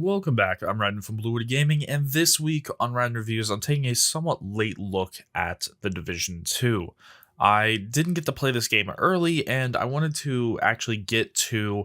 Welcome back. I'm Raiden from Blue Wood Gaming, and this week on Raiden Reviews, I'm taking a somewhat late look at The Division 2. I didn't get to play this game early, and I wanted to actually get to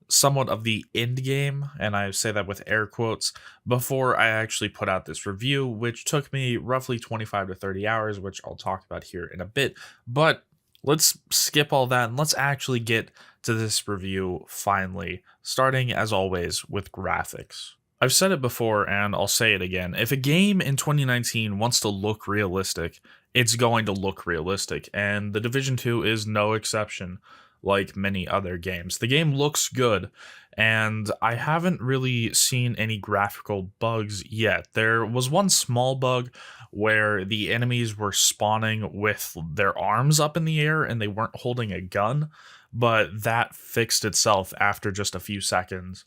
somewhat of the end game, and I say that with air quotes, before I actually put out this review, which took me roughly 25 to 30 hours, which I'll talk about here in a bit. But let's skip all that and let's actually get to this review finally, starting as always with graphics. I've said it before and I'll say it again. If a game in 2019 wants to look realistic, it's going to look realistic, and The Division 2 is no exception, like many other games. The game looks good, and I haven't really seen any graphical bugs yet. There was one small bug where the enemies were spawning with their arms up in the air and they weren't holding a gun, but that fixed itself after just a few seconds.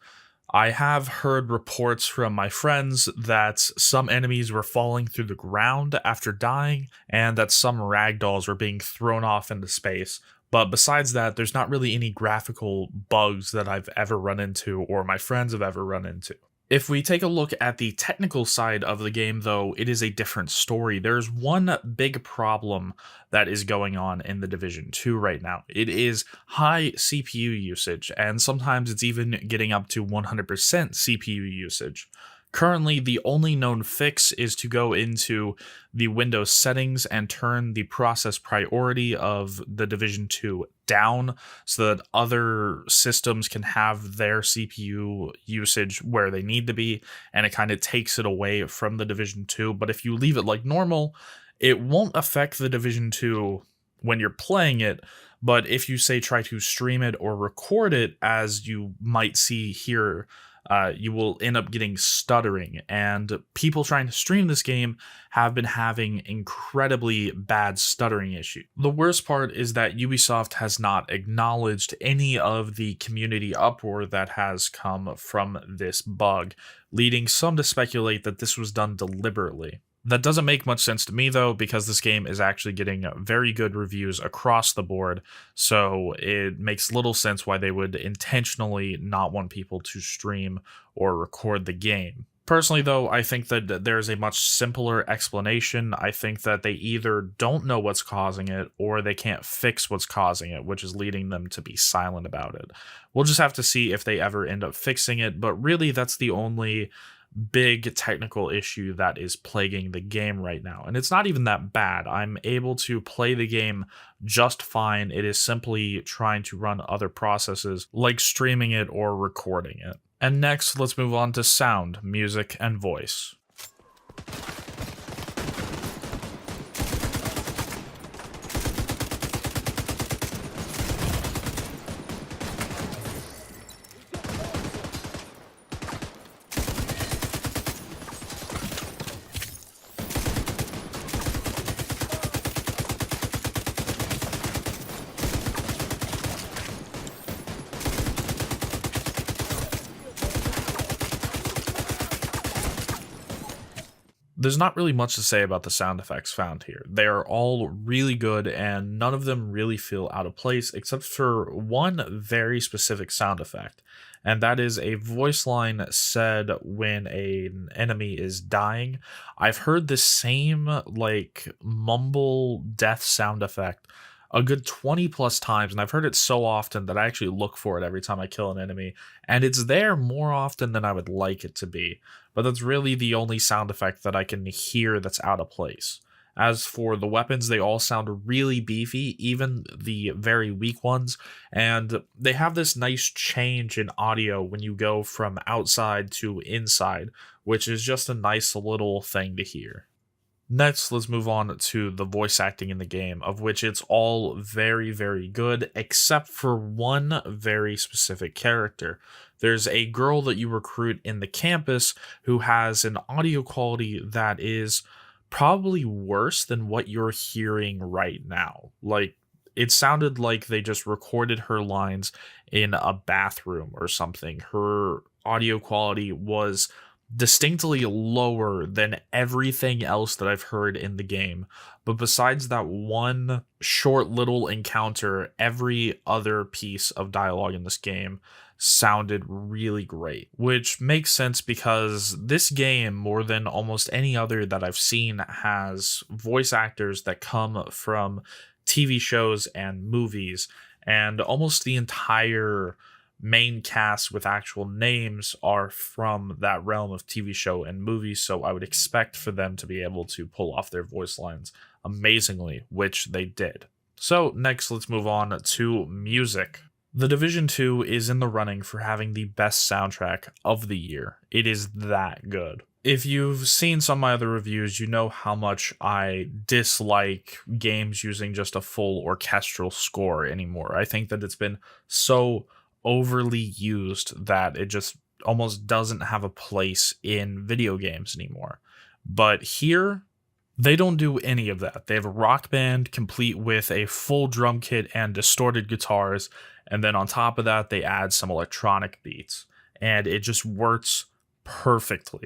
I have heard reports from my friends that some enemies were falling through the ground after dying, and that some ragdolls were being thrown off into space. But besides that, there's not really any graphical bugs that I've ever run into or my friends have ever run into. If we take a look at the technical side of the game, though, it is a different story. There's one big problem that is going on in The Division 2 right now. It is high CPU usage, and sometimes it's even getting up to 100% CPU usage. Currently, the only known fix is to go into the Windows settings and turn the process priority of The Division 2 down so that other systems can have their CPU usage where they need to be, and it kind of takes it away from The Division 2. But if you leave it like normal, it won't affect The Division 2 when you're playing it. But if you say try to stream it or record it, as you might see here, you will end up getting stuttering, and people trying to stream this game have been having incredibly bad stuttering issues. The worst part is that Ubisoft has not acknowledged any of the community uproar that has come from this bug, leading some to speculate that this was done deliberately. That doesn't make much sense to me, though, because this game is actually getting very good reviews across the board, so it makes little sense why they would intentionally not want people to stream or record the game. Personally, though, I think that there's a much simpler explanation. I think that they either don't know what's causing it, or they can't fix what's causing it, which is leading them to be silent about it. We'll just have to see if they ever end up fixing it, but really that's the only big technical issue that is plaguing the game right now. And it's not even that bad. I'm able to play the game just fine. It is simply trying to run other processes like streaming it or recording it. And next, let's move on to sound, music, and voice. There's not really much to say about the sound effects found here. They are all really good, and none of them really feel out of place, except for one very specific sound effect, and that is a voice line said when an enemy is dying. I've heard the same, like, mumble death sound effect a good 20 plus times, and I've heard it so often that I actually look for it every time I kill an enemy, and it's there more often than I would like it to be. But that's really the only sound effect that I can hear that's out of place. As for the weapons, they all sound really beefy, even the very weak ones, and they have this nice change in audio when you go from outside to inside, which is just a nice little thing to hear. Next, let's move on to the voice acting in the game, of which it's all very, very good, except for one very specific character. There's a girl that you recruit in the campus who has an audio quality that is probably worse than what you're hearing right now. Like, it sounded like they just recorded her lines in a bathroom or something. Her audio quality was distinctly lower than everything else that I've heard in the game. But besides that one short little encounter, every other piece of dialogue in this game sounded really great, which makes sense because this game, more than almost any other that I've seen, has voice actors that come from TV shows and movies, and almost the entire main cast with actual names are from that realm of TV show and movies, so I would expect for them to be able to pull off their voice lines amazingly, which they did. So next, let's move on to music. The Division 2 is in the running for having the best soundtrack of the year. It is that good. If you've seen some of my other reviews, you know how much I dislike games using just a full orchestral score anymore. I think that it's been so overly used that it just almost doesn't have a place in video games anymore. But here, they don't do any of that. They have a rock band complete with a full drum kit and distorted guitars, and then on top of that, they add some electronic beats, and it just works perfectly.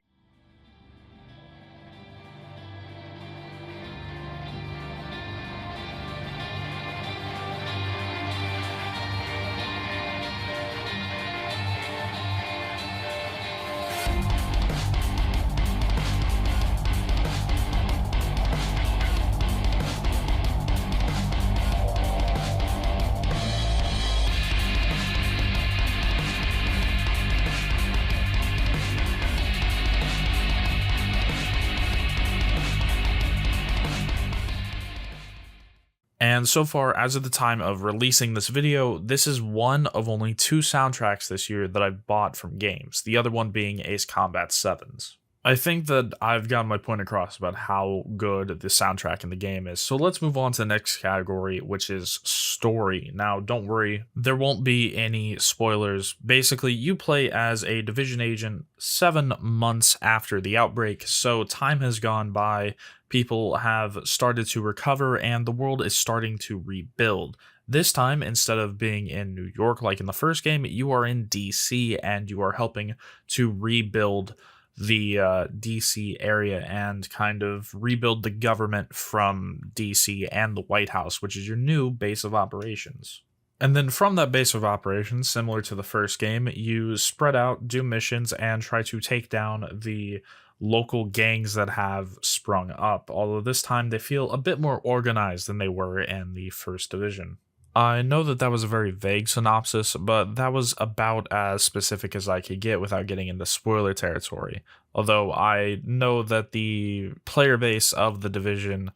And so far, as of the time of releasing this video, this is one of only two soundtracks this year that I've bought from games, the other one being Ace Combat 7's. I think that I've gotten my point across about how good the soundtrack in the game is, so let's move on to the next category, which is story. Now, don't worry, there won't be any spoilers. Basically, you play as a Division agent 7 months after the outbreak, so time has gone by, people have started to recover, and the world is starting to rebuild. This time, instead of being in New York like in the first game, you are in DC, and you are helping to rebuild the DC area and kind of rebuild the government from DC and the White House, which is your new base of operations. And then from that base of operations, similar to the first game, you spread out, do missions, and try to take down the local gangs that have sprung up, although this time they feel a bit more organized than they were in the first division. I know that that was a very vague synopsis, but that was about as specific as I could get without getting into spoiler territory. Although I know that the player base of the Division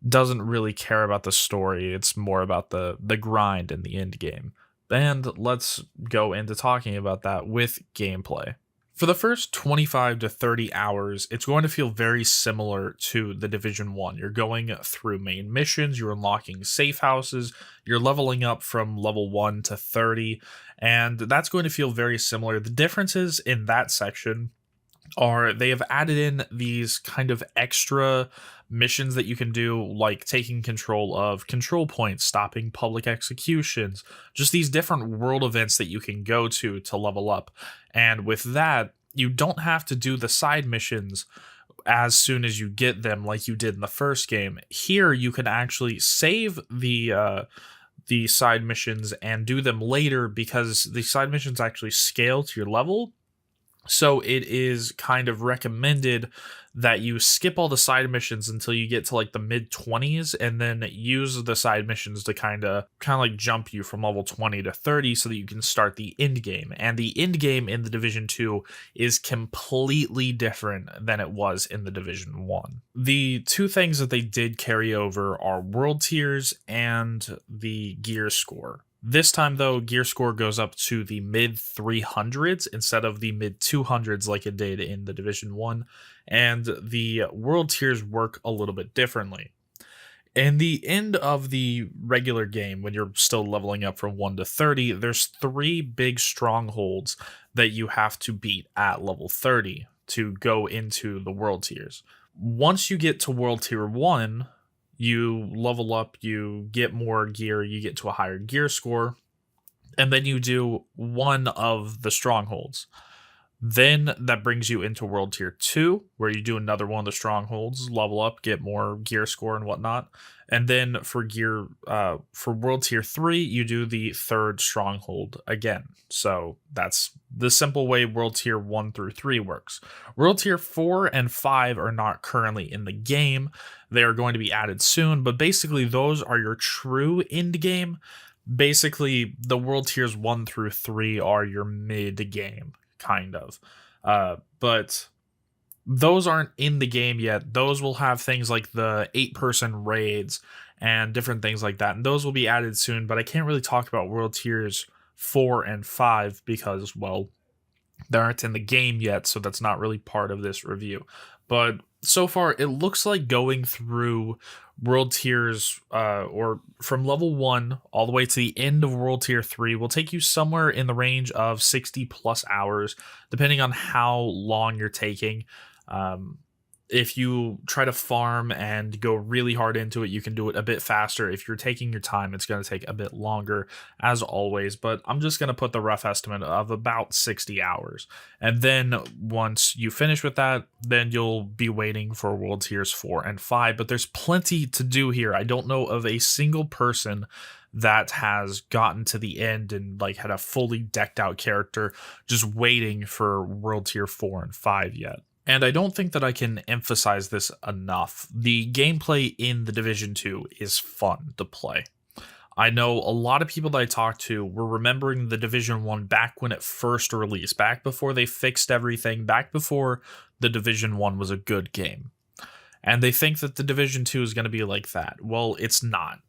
doesn't really care about the story, it's more about the grind in the end game. And let's go into talking about that with gameplay. For the first 25 to 30 hours, it's going to feel very similar to the Division 1. You're going through main missions, you're unlocking safe houses, you're leveling up from level 1 to 30, and that's going to feel very similar. The differences in that section are they have added in these kind of extra missions that you can do, like taking control of control points, stopping public executions, just these different world events that you can go to level up. And with that, you don't have to do the side missions as soon as you get them like you did in the first game. Here, you can actually save the side missions and do them later because the side missions actually scale to your level. So it is kind of recommended that you skip all the side missions until you get to like the mid 20s and then use the side missions to kind of like jump you from level 20 to 30 so that you can start the end game. And the end game in the Division 2 is completely different than it was in the Division 1. The two things that they did carry over are world tiers and the gear score. This time, though, gear score goes up to the mid 300s instead of the mid 200s like it did in the Division 1, and the world tiers work a little bit differently. In the end of the regular game, when you're still leveling up from 1 to 30, there's 3 big strongholds that you have to beat at level 30 to go into the world tiers. Once you get to world tier 1, you level up, you get more gear, you get to a higher gear score, and then you do one of the strongholds. Then that brings you into World Tier 2, where you do another one of the strongholds, level up, get more gear score and whatnot. And then for World Tier 3, you do the third stronghold again. So that's the simple way World Tier 1 through 3 works. World Tier 4 and 5 are not currently in the game. They are going to be added soon, but basically those are your true end game. Basically, the World Tiers 1 through 3 are your mid game, kind of. But those aren't in the game yet. Those will have things like the 8-person raids and different things like that. And those will be added soon, but I can't really talk about World Tiers 4 and 5 because, well, they aren't in the game yet, so that's not really part of this review. But so far, it looks like going through World Tiers, or from level 1 all the way to the end of World Tier 3 will take you somewhere in the range of 60 plus hours, depending on how long you're taking. If you try to farm and go really hard into it, you can do it a bit faster. If you're taking your time, it's going to take a bit longer, as always. But I'm just going to put the rough estimate of about 60 hours. And then once you finish with that, then you'll be waiting for World Tiers 4 and 5. But there's plenty to do here. I don't know of a single person that has gotten to the end and like had a fully decked out character just waiting for World Tier 4 and 5 yet. And I don't think that I can emphasize this enough. The gameplay in The Division 2 is fun to play. I know a lot of people that I talked to were remembering The Division 1 back when it first released, back before they fixed everything, back before The Division 1 was a good game. And they think that The Division 2 is going to be like that. Well, it's not.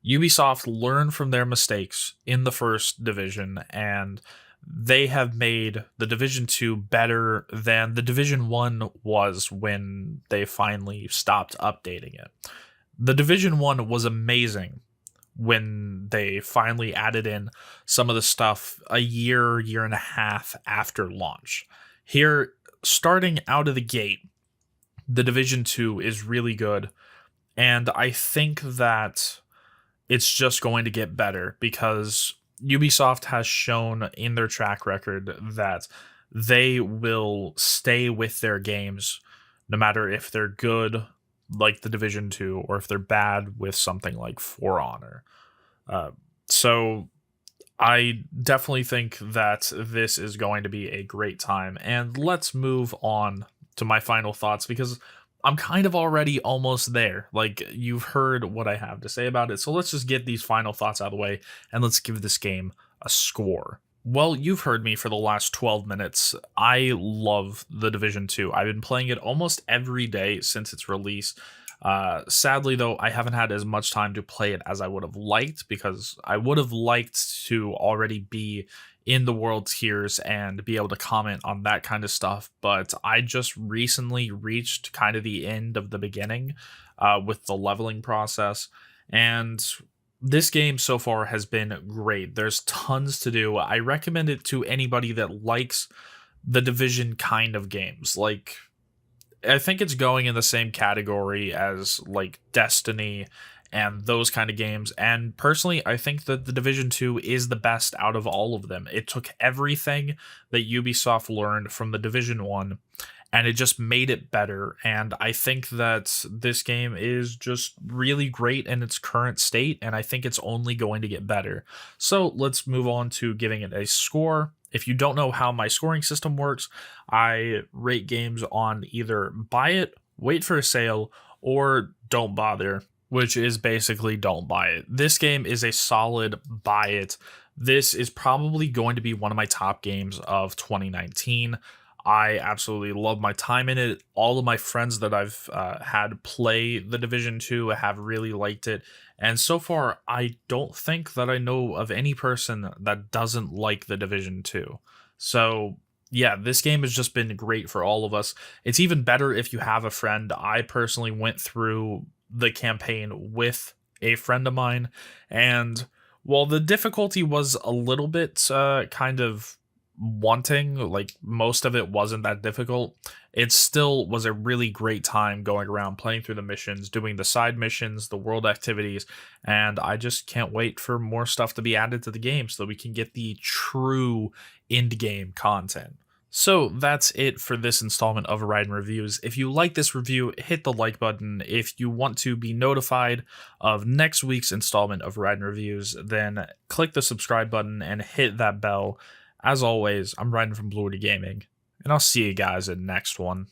Ubisoft learned from their mistakes in the first Division, and they have made The Division 2 better than The Division 1 was when they finally stopped updating it. The Division 1 was amazing when they finally added in some of the stuff a year and a half after launch. Here, starting out of the gate, The Division 2 is really good, and I think that it's just going to get better because Ubisoft has shown in their track record that they will stay with their games no matter if they're good like The Division 2 or if they're bad with something like For Honor. So I definitely think that this is going to be a great time. And let's move on to my final thoughts because I'm kind of already almost there. Like, you've heard what I have to say about it. So let's just get these final thoughts out of the way and let's give this game a score. Well, you've heard me for the last 12 minutes. I love The Division 2. I've been playing it almost every day since its release. Sadly, though, I haven't had as much time to play it as I would have liked because I would have liked to already be in the world tiers and be able to comment on that kind of stuff. But I just recently reached kind of the end of the beginning with the leveling process. And this game so far has been great. There's tons to do. I recommend it to anybody that likes the Division kind of games. Like, I think it's going in the same category as like Destiny and those kind of games. And personally, I think that The Division 2 is the best out of all of them. It took everything that Ubisoft learned from The Division 1 and it just made it better. And I think that this game is just really great in its current state, and I think it's only going to get better. So let's move on to giving it a score. If you don't know how my scoring system works, I rate games on either buy it, wait for a sale, or don't bother, which is basically don't buy it. This game is a solid buy it. This is probably going to be one of my top games of 2019. I absolutely love my time in it. All of my friends that I've had play The Division 2 have really liked it. And so far, I don't think that I know of any person that doesn't like The Division 2. So yeah, this game has just been great for all of us. It's even better if you have a friend. I personally went through the campaign with a friend of mine. And while the difficulty was a little bit kind of wanting, like most of it wasn't that difficult, it still was a really great time going around playing through the missions, doing the side missions, the world activities, and I just can't wait for more stuff to be added to the game so that we can get the true end game content. So that's it for this installment of Raiden Reviews. If you like this review, hit the like button. If you want to be notified of next week's installment of Raiden Reviews, then click the subscribe button and hit that bell. As always, I'm Raiden from Blue Gaming, and I'll see you guys in the next one.